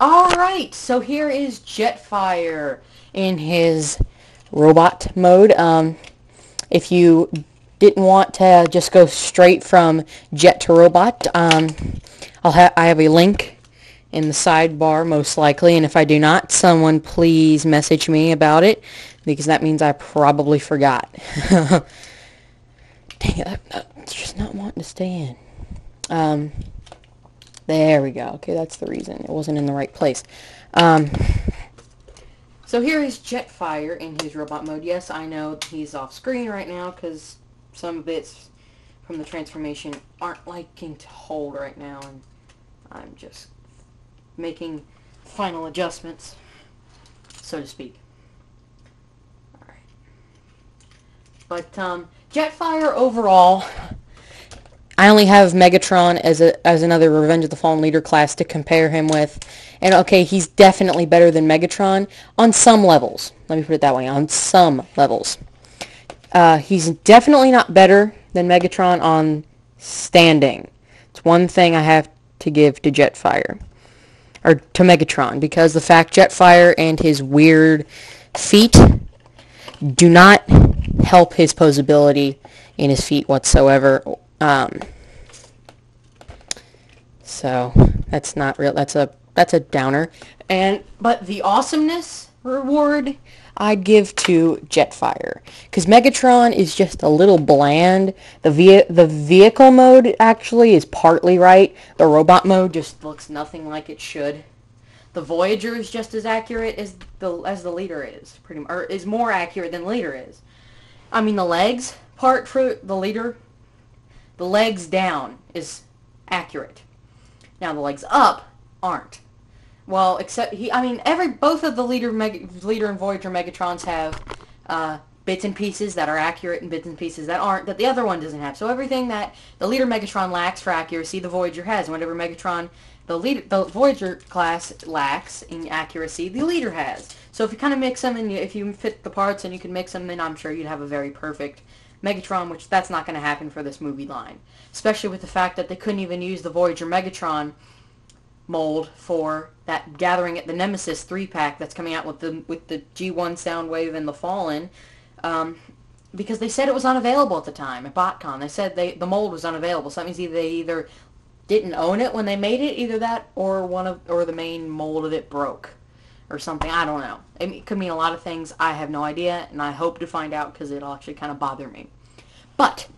Alright, so here is Jetfire in his robot mode. If you didn't want to just go straight from jet to robot, I have a link in the sidebar most likely, and if I do not, someone please message me about it, because that means I probably forgot. Dang it, I'm just not wanting to stay in. There we go. Okay, that's the reason. It wasn't in the right place. So here is Jetfire in his robot mode. Yes, I know he's off screen right now because some bits from the transformation aren't liking to hold right now, and I'm just making final adjustments, so to speak. Alright. But Jetfire overall, I only have Megatron as another Revenge of the Fallen leader class to compare him with. And okay, he's definitely better than Megatron on some levels. Let me put it that way, on some levels. He's definitely not better than Megatron on standing. It's one thing I have to give to Jetfire. Or to Megatron, because the fact Jetfire and his weird feet do not help his posability in his feet whatsoever. So that's not real. That's a downer. But the awesomeness reward I'd give to Jetfire, because Megatron is just a little bland. The vehicle mode actually is partly right. The robot mode just looks nothing like it should. The Voyager is just as accurate as the leader is, or is more accurate than the leader is. I mean, the legs part for the leader, the legs down is accurate. Now the legs up aren't. Well, except both of the leader and Voyager Megatrons have bits and pieces that are accurate and bits and pieces that aren't, that the other one doesn't have. So everything that the leader Megatron lacks for accuracy, the Voyager has. And whatever Megatron the Voyager class lacks in accuracy, the leader has. So if you kind of mix them, and if you fit the parts and you can mix them in, I'm sure you'd have a very perfect Megatron, which that's not going to happen for this movie line. Especially with the fact that they couldn't even use the Voyager Megatron mold for that Gathering at the Nemesis 3-pack that's coming out with the G1 Soundwave and the Fallen, because they said it was unavailable at the time at BotCon. They said the mold was unavailable, so that means they either didn't own it when they made it, either that or the main mold of it broke or something. I don't know. It could mean a lot of things. I have no idea, and I hope to find out because it'll actually kind of bother me. But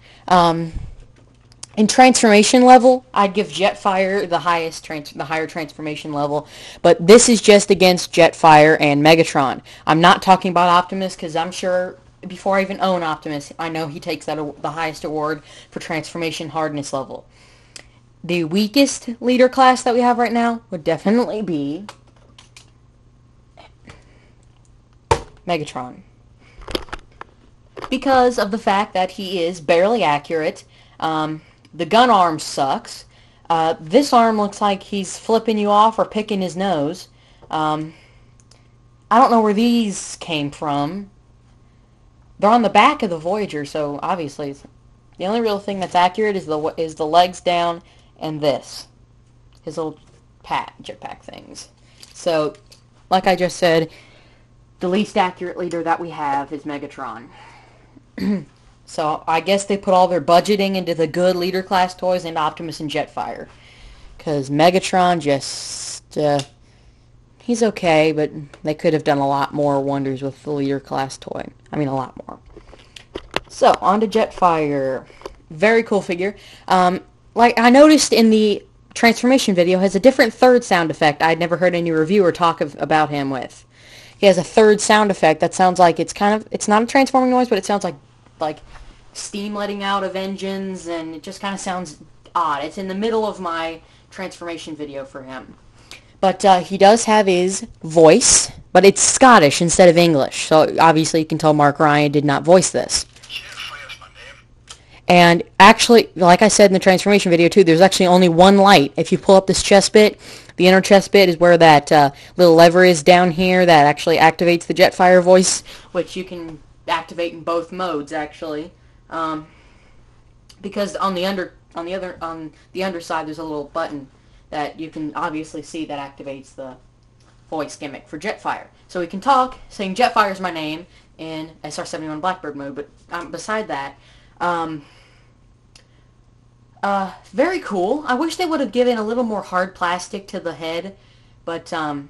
in transformation level, I'd give Jetfire the higher transformation level. But this is just against Jetfire and Megatron. I'm not talking about Optimus, because I'm sure before I even own Optimus, I know he takes the highest award for transformation hardness level. The weakest leader class that we have right now would definitely be Megatron, because of the fact that he is barely accurate. The gun arm sucks. This arm looks like he's flipping you off or picking his nose. I don't know where these came from. They're on the back of the Voyager, so obviously the only real thing that's accurate is the legs down and this, his little jetpack things. So, like I just said, the least accurate leader that we have is Megatron. So I guess they put all their budgeting into the good leader class toys and Optimus and Jetfire, because Megatron just he's okay, but they could have done a lot more wonders with the leader class toy. I mean, a lot more. So on to Jetfire. Very cool figure. Like I noticed in the transformation video, has a different third sound effect I'd never heard any reviewer talk about him with. He has a third sound effect that sounds like it's not a transforming noise, but it sounds like steam letting out of engines, and it just kind of sounds odd. It's in the middle of my transformation video for him. But he does have his voice, but it's Scottish instead of English. So obviously you can tell Mark Ryan did not voice this. And actually, like I said in the transformation video too, there's actually only one light. If you pull up this chest bit, the inner chest bit is where that little lever is down here that actually activates the Jetfire voice, which you can activate in both modes actually. Because on the underside there's a little button that you can obviously see that activates the voice gimmick for Jetfire. So he can talk, saying Jetfire's my name in SR-71 Blackbird mode, but beside that, very cool. I wish they would have given a little more hard plastic to the head, but, other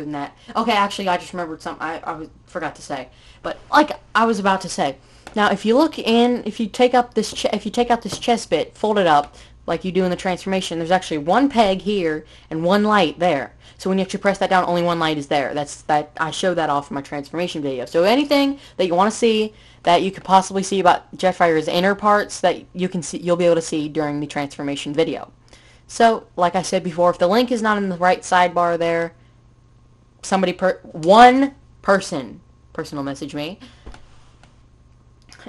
than that. Okay, actually, I just remembered something I forgot to say. But, like I was about to say, now, if you look in, if you take out this chest bit, fold it up, like you do in the transformation, there's actually one peg here and one light there. So when you actually press that down, only one light is there. I showed that off in my transformation video. So anything that you want to see that you could possibly see about Jetfire's inner parts that you can see, you'll be able to see during the transformation video. So, like I said before, if the link is not in the right sidebar there, one person personal message me.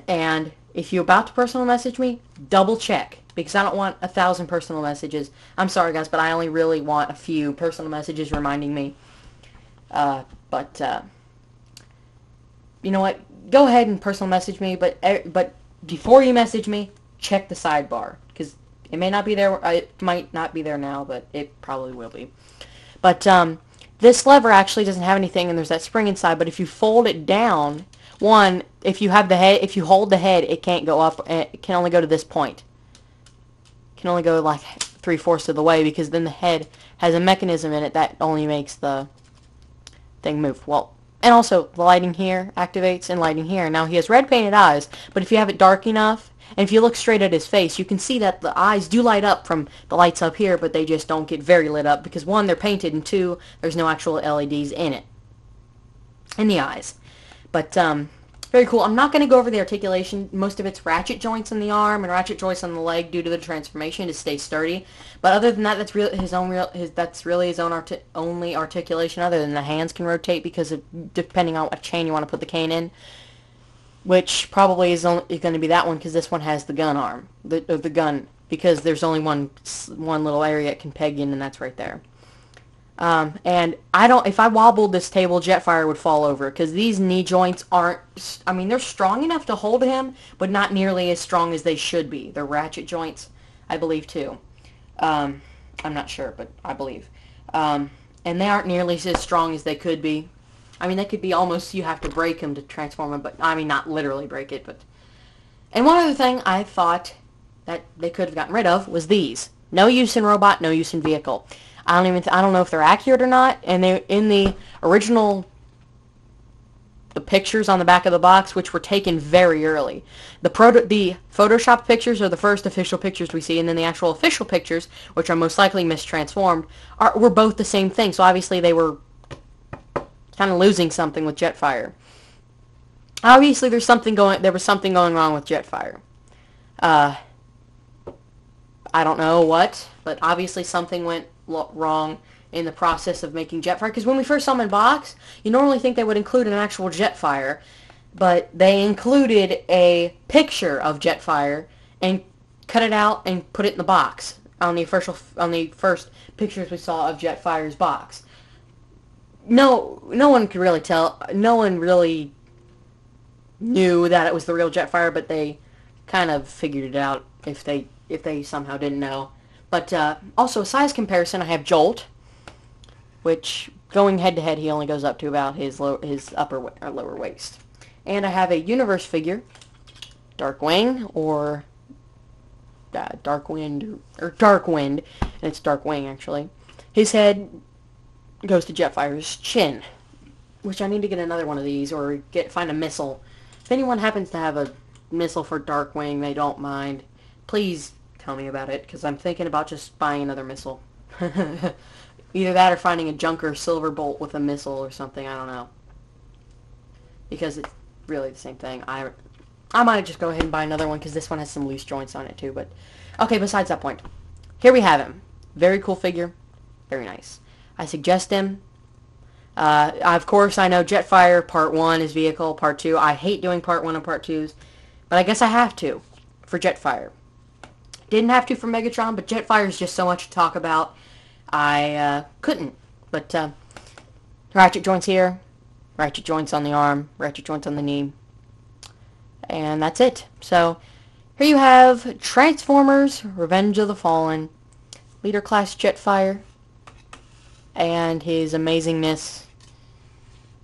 And if you're about to personal message me, double check, because I don't want 1,000 personal messages. I'm sorry, guys, but I only really want a few personal messages reminding me. You know what? Go ahead and personal message me, but before you message me, check the sidebar, because it may not be there. It might not be there now, but it probably will be. But this lever actually doesn't have anything, and there's that spring inside. But if you fold it down, if you hold the head, it can't go up. It can only go to this point. It can only go like 3/4 of the way, because then the head has a mechanism in it that only makes the thing move. Well, and also the lighting here activates, and lighting here. Now he has red painted eyes, but if you have it dark enough, and if you look straight at his face, you can see that the eyes do light up from the lights up here, but they just don't get very lit up, because one, they're painted, and two, there's no actual LEDs in the eyes. But very cool. I'm not going to go over the articulation. Most of it's ratchet joints on the arm and ratchet joints on the leg due to the transformation to stay sturdy. But other than that, that's really his own only articulation. Other than the hands can rotate, because depending on what chain you want to put the cane in, which probably is going to be that one, because this one has the gun arm, the gun, because there's only one little area it can peg in, and that's right there. And if I wobbled this table, Jetfire would fall over, because these knee joints aren't, I mean, they're strong enough to hold him, but not nearly as strong as they should be. They're ratchet joints, I believe, too. I'm not sure, but I believe. And they aren't nearly as strong as they could be. I mean, they could be almost, you have to break them to transform them, but, I mean, not literally break it, but. And one other thing I thought that they could have gotten rid of was these. No use in robot, no use in vehicle. I don't know if they're accurate or not, and they in the original, the pictures on the back of the box, which were taken very early. The Photoshop pictures are the first official pictures we see, and then the actual official pictures, which are most likely mistransformed, were both the same thing. So obviously they were kind of losing something with Jetfire. Obviously there was something going wrong with Jetfire. I don't know what, but obviously something went wrong in the process of making Jetfire, because when we first saw him in box, you normally think they would include an actual Jetfire, but they included a picture of Jetfire and cut it out and put it in the box on the first pictures we saw of Jetfire's box. No one could really tell. No one really knew that it was the real Jetfire, but they kind of figured it out if they somehow didn't know. But also a size comparison, I have Jolt, which going head to head, he only goes up to about his upper or lower waist. And I have a Universe figure, Darkwing, or Darkwind, and it's Darkwing actually. His head goes to Jetfire's chin, which I need to get another one of these, or find a missile. If anyone happens to have a missile for Darkwing, they don't mind, please tell me about it, because I'm thinking about just buying another missile. Either that or finding a Junker Silverbolt with a missile or something, I don't know. Because it's really the same thing. I might just go ahead and buy another one, because this one has some loose joints on it too, but. Okay, besides that point. Here we have him. Very cool figure. Very nice. I suggest him. Of course, I know Jetfire Part 1 is vehicle, Part 2. I hate doing Part 1 and Part 2s, but I guess I have to for Jetfire. Didn't have to for Megatron, but Jetfire is just so much to talk about. I couldn't. But ratchet joints here, ratchet joints on the arm, ratchet joints on the knee, and that's it. So here you have Transformers: Revenge of the Fallen, Leader Class Jetfire. and his amazingness,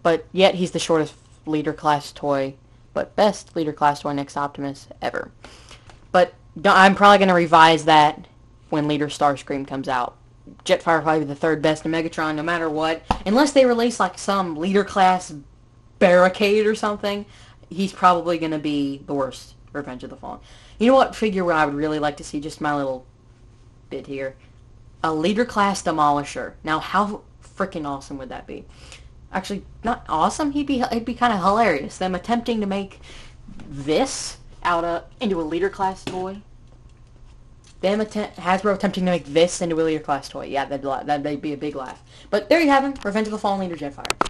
but yet he's the shortest leader class toy, but best leader class toy next to Optimus ever. But I'm probably going to revise that when Leader Starscream comes out. Jetfire will probably be the third best in Megatron no matter what. Unless they release like some leader class barricade or something, he's probably going to be the worst Revenge of the Fallen. You know what figure I would really like to see, just my little bit here? A leader class Demolisher. Now how freaking awesome would that be? Actually, not awesome. He'd be kind of hilarious. Them attempting to make this into a leader class toy. Hasbro attempting to make this into a leader class toy. Yeah, that'd be a big laugh. But there you have him, Revenge of the Fallen Leader Jetfire.